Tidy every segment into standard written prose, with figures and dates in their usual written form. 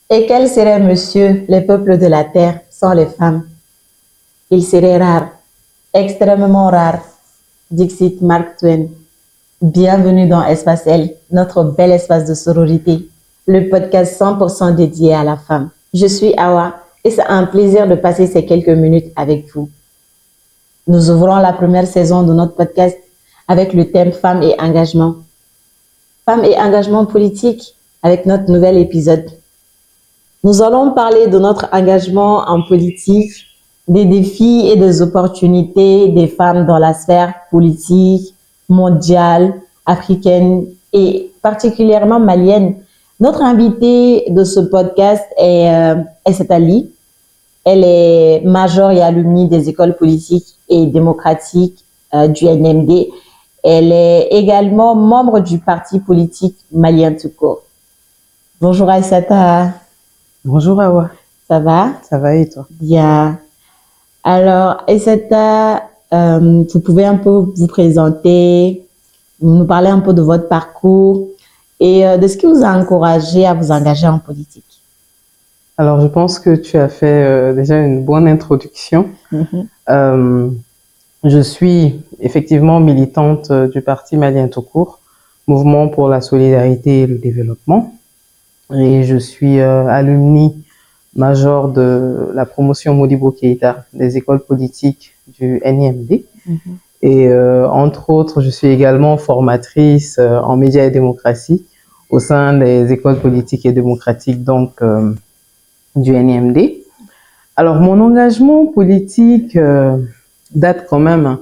Et quels seraient, monsieur, les peuples de la terre sans les femmes? Ils seraient rares, extrêmement rares. Dixit Mark Twain. Bienvenue dans Espace L, notre bel espace de sororité, le podcast 100% dédié à la femme. Je suis Awa et c'est un plaisir de passer ces quelques minutes avec vous. Nous ouvrons la première saison de notre podcast avec le thème Femmes et engagement. Femmes et engagement politique avec notre nouvel épisode. Nous allons parler de notre engagement en politique, des défis et des opportunités des femmes dans la sphère politique, mondiale, africaine et particulièrement malienne. Notre invitée de ce podcast est Aïssata-Ly. Elle est majeure et alumni des écoles politiques et démocratiques du NMD. Elle est également membre du parti politique malien tout court. Bonjour Aïssata. Bonjour Awa. Ça va? Ça va et toi? Bien. Alors Aïssata, vous pouvez un peu vous présenter, nous parler un peu de votre parcours et de ce qui vous a encouragé à vous engager en politique. Alors, je pense que tu as fait déjà une bonne introduction. Je suis effectivement militante du Parti malien tout court, Mouvement pour la solidarité et le développement. Et je suis alumni major de la promotion Modibo Keïta des écoles politiques du NIMD. Et entre autres, je suis également formatrice en médias et démocratie au sein des écoles politiques et démocratiques donc du NIMD. Alors, mon engagement politique date quand même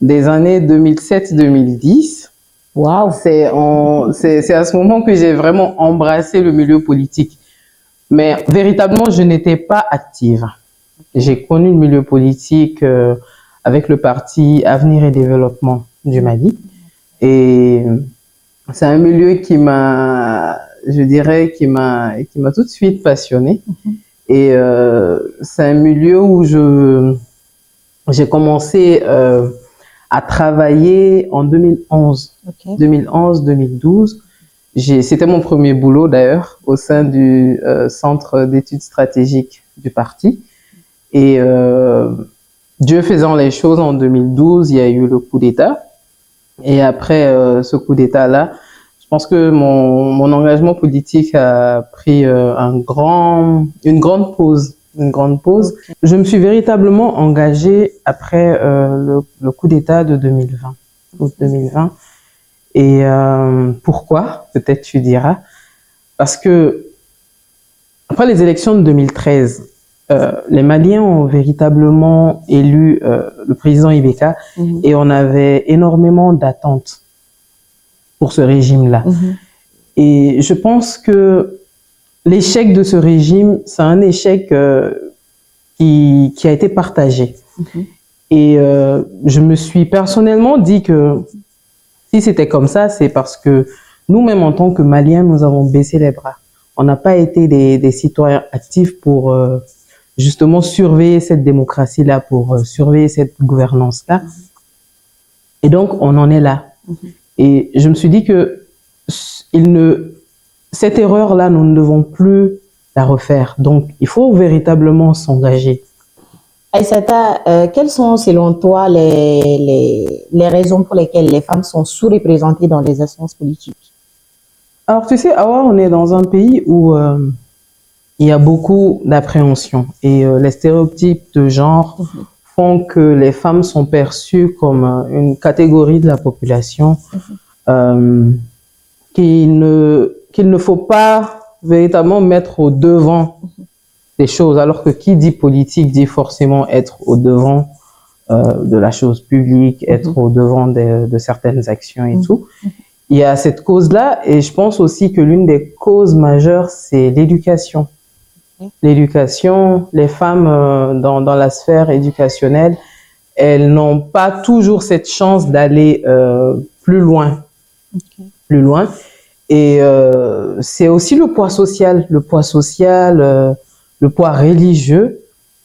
des années 2007-2010. Waouh! C'est à ce moment que j'ai vraiment embrassé le milieu politique. Mais véritablement, je n'étais pas active. J'ai connu le milieu politique avec le parti Avenir et Développement du Mali. Et c'est un milieu qui m'a, je dirais, qui m'a tout de suite passionnée. Et c'est un milieu où j'ai commencé à travailler en 2011. 2011-2012. C'était mon premier boulot d'ailleurs au sein du centre d'études stratégiques du parti. Et Dieu faisant les choses, en 2012, il y a eu le coup d'État. Et après ce coup d'État-là, je pense que mon engagement politique a pris une grande pause. Okay. Je me suis véritablement engagée après le coup d'État de 2020, août 2020. Et pourquoi? Peut-être tu diras. Parce que après les élections de 2013, les Maliens ont véritablement élu le président Ibeka et on avait énormément d'attentes pour ce régime-là. Et je pense que l'échec de ce régime, c'est un échec qui a été partagé. Et je me suis personnellement dit que si c'était comme ça, c'est parce que nous-mêmes, en tant que Maliens, nous avons baissé les bras. On n'a pas été des citoyens actifs pour justement surveiller cette démocratie-là, pour surveiller cette gouvernance-là. Et donc, on en est là. Et je me suis dit que cette erreur-là, nous ne devons plus la refaire. Donc, il faut véritablement s'engager. Aïssata, quelles sont selon toi les raisons pour lesquelles les femmes sont sous-représentées dans les instances politiques? Alors, tu sais, Awa, on est dans un pays où il y a beaucoup d'appréhension et les stéréotypes de genre font que les femmes sont perçues comme une catégorie de la population qu'il ne faut pas véritablement mettre au devant des choses, alors que qui dit politique dit forcément être au devant de la chose publique, être au devant de certaines actions et tout. Il y a cette cause-là et je pense aussi que l'une des causes majeures, c'est l'éducation. L'éducation, les femmes dans la sphère éducationnelle, elles n'ont pas toujours cette chance d'aller plus loin. Plus loin. Et c'est aussi le poids social, le poids religieux,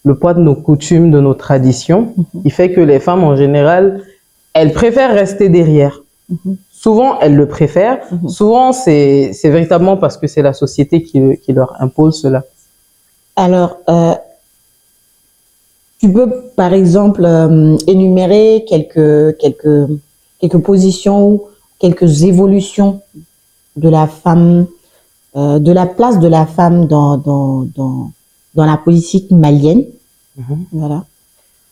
le poids de nos coutumes, de nos traditions, qui fait que les femmes en général, elles préfèrent rester derrière. Souvent, elles le préfèrent. Souvent, c'est véritablement parce que c'est la société qui leur impose cela. Alors, tu peux, par exemple, énumérer quelques positions, quelques évolutions de la femme, de la place de la femme dans la politique malienne. Voilà.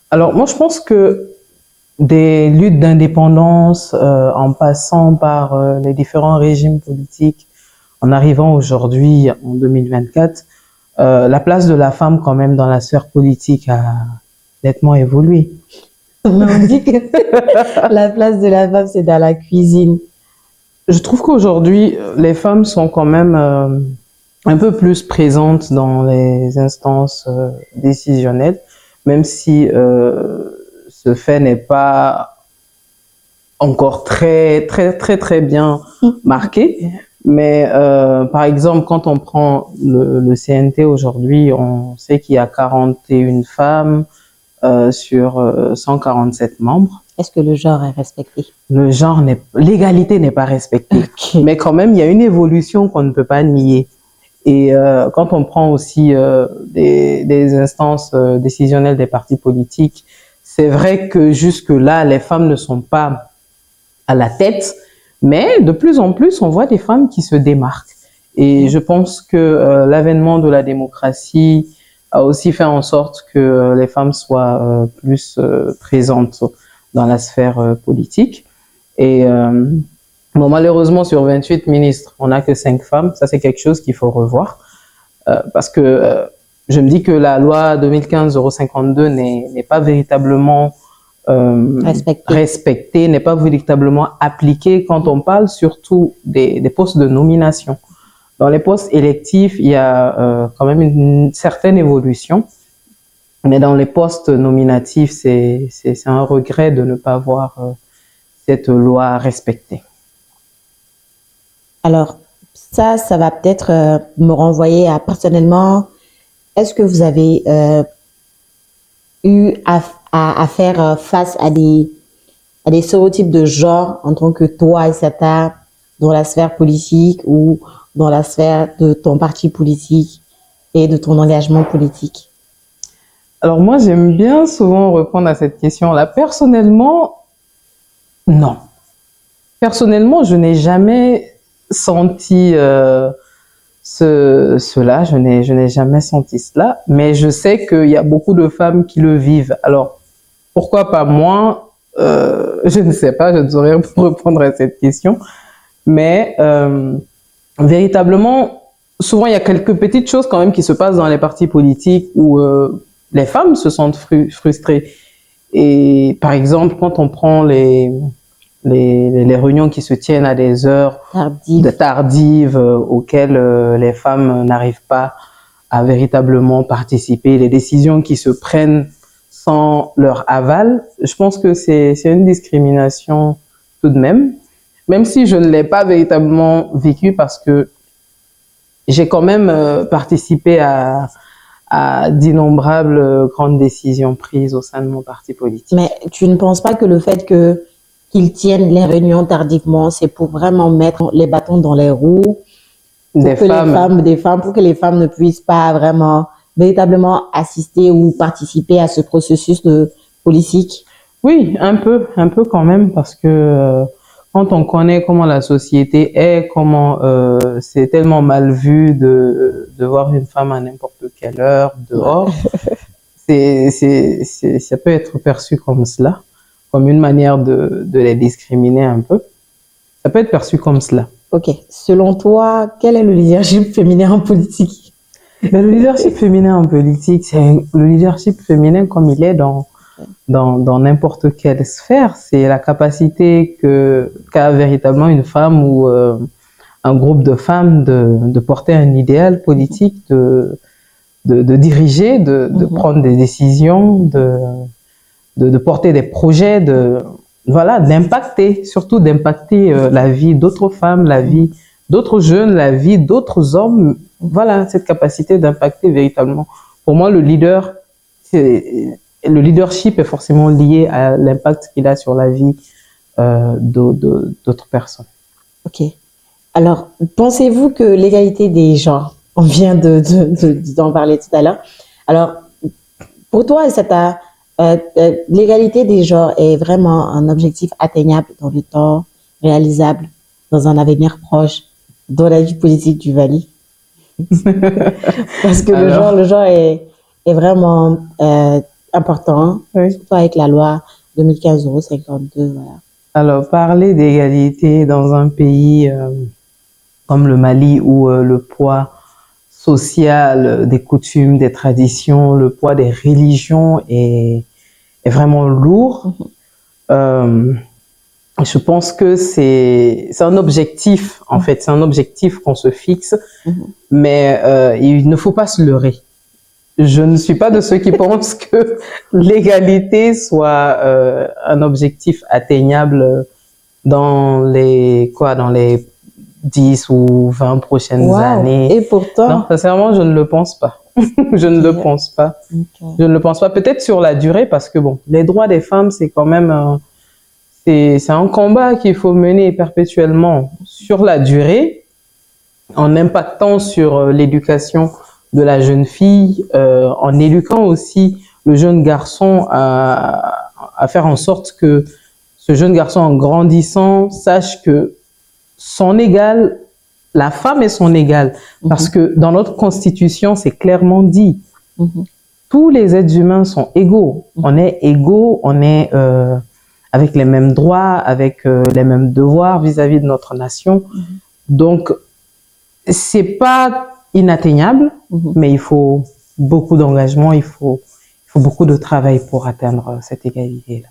Alors, moi, je pense que des luttes d'indépendance, en passant par les différents régimes politiques, en arrivant aujourd'hui, en 2024, la place de la femme, quand même, dans la sphère politique a nettement évolué. On dit que la place de la femme, c'est dans la cuisine. Je trouve qu'aujourd'hui, les femmes sont quand même un peu plus présentes dans les instances décisionnelles, même si ce fait n'est pas encore très bien marqué. Mais par exemple, quand on prend le CNT aujourd'hui, on sait qu'il y a 41 femmes sur 147 membres. Est-ce que le genre est respecté? L'égalité n'est pas respectée. Okay. Mais quand même, il y a une évolution qu'on ne peut pas nier. Et quand on prend aussi des instances décisionnelles des partis politiques, c'est vrai que jusque-là, les femmes ne sont pas à la tête, mais de plus en plus, on voit des femmes qui se démarquent. Et je pense que l'avènement de la démocratie a aussi fait en sorte que les femmes soient plus présentes dans la sphère politique. Et bon, malheureusement, sur 28 ministres, on n'a que 5 femmes. Ça, c'est quelque chose qu'il faut revoir. Parce que je me dis que la loi 2015-052 n'est pas véritablement respectée, n'est pas véritablement appliquée quand on parle surtout des postes de nomination. Dans les postes électifs, il y a quand même une certaine évolution. Mais dans les postes nominatifs, c'est un regret de ne pas voir cette loi respectée. Alors, ça va peut-être me renvoyer à personnellement, est-ce que vous avez eu à faire face à des stéréotypes de genre en tant que toi, Aïssata, dans la sphère politique ou dans la sphère de ton parti politique et de ton engagement politique? Alors moi, j'aime bien souvent répondre à cette question-là. Personnellement, non. Personnellement, je n'ai jamais senti cela, je n'ai jamais senti cela, mais je sais qu'il y a beaucoup de femmes qui le vivent. Alors, pourquoi pas moi? Je ne sais pas, je ne saurais répondre à cette question, mais véritablement, souvent il y a quelques petites choses quand même qui se passent dans les partis politiques où les femmes se sentent frustrées. Et par exemple, quand on prend les réunions qui se tiennent à des heures tardives auxquelles les femmes n'arrivent pas à véritablement participer, les décisions qui se prennent sans leur aval, je pense que c'est une discrimination tout de même si je ne l'ai pas véritablement vécu parce que j'ai quand même participé à d'innombrables grandes décisions prises au sein de mon parti politique. Mais tu ne penses pas que le fait qu'ils tiennent les réunions tardivement, c'est pour vraiment mettre les bâtons dans les roues des femmes, pour que les femmes ne puissent pas vraiment véritablement assister ou participer à ce processus de politique? Oui, un peu quand même, parce que quand on connaît comment la société est, comment c'est tellement mal vu de voir une femme à n'importe quelle heure dehors, ça peut être perçu comme cela, comme une manière de les discriminer un peu. Ça peut être perçu comme cela. Ok. Selon toi, quel est le leadership féminin en politique? Le leadership féminin en politique, c'est le leadership féminin comme il est dans n'importe quelle sphère. C'est la capacité qu'a véritablement une femme ou un groupe de femmes de porter un idéal politique, de diriger, de prendre des décisions, de porter des projets, d'impacter, surtout d'impacter la vie d'autres femmes, la vie d'autres jeunes, la vie d'autres hommes. Voilà, cette capacité d'impacter véritablement. Pour moi, le leadership est forcément lié à l'impact qu'il a sur la vie d'autres personnes. Ok. Alors, pensez-vous que l'égalité des genres, on vient d'en parler tout à l'heure. Alors, pour toi, l'égalité des genres est vraiment un objectif atteignable dans le temps, réalisable dans un avenir proche, dans la vie politique du Mali? Parce que le genre est vraiment important, oui. surtout avec la loi 2015-52. Voilà. Alors, parler d'égalité dans un pays comme le Mali où le poids social des coutumes, des traditions, le poids des religions est vraiment lourd. Je pense que c'est un objectif, en fait, c'est un objectif qu'on se fixe, mais il ne faut pas se leurrer. Je ne suis pas de ceux qui pensent que l'égalité soit un objectif atteignable dans les 10 ou 20 prochaines années. Et pourtant... Non, sincèrement, je ne le pense pas. Je ne le pense pas. Je ne le pense pas. Peut-être sur la durée, parce que bon, les droits des femmes, c'est quand même... c'est un combat qu'il faut mener perpétuellement sur la durée, en impactant sur l'éducation de la jeune fille, en éduquant aussi le jeune garçon à faire en sorte que ce jeune garçon, en grandissant, sache que son égal, la femme est son égal. Parce que dans notre constitution, c'est clairement dit. Tous les êtres humains sont égaux. On est égaux, on est avec les mêmes droits, avec les mêmes devoirs vis-à-vis de notre nation. Donc, c'est pas inatteignable, mais il faut beaucoup d'engagement, il faut beaucoup de travail pour atteindre cette égalité-là.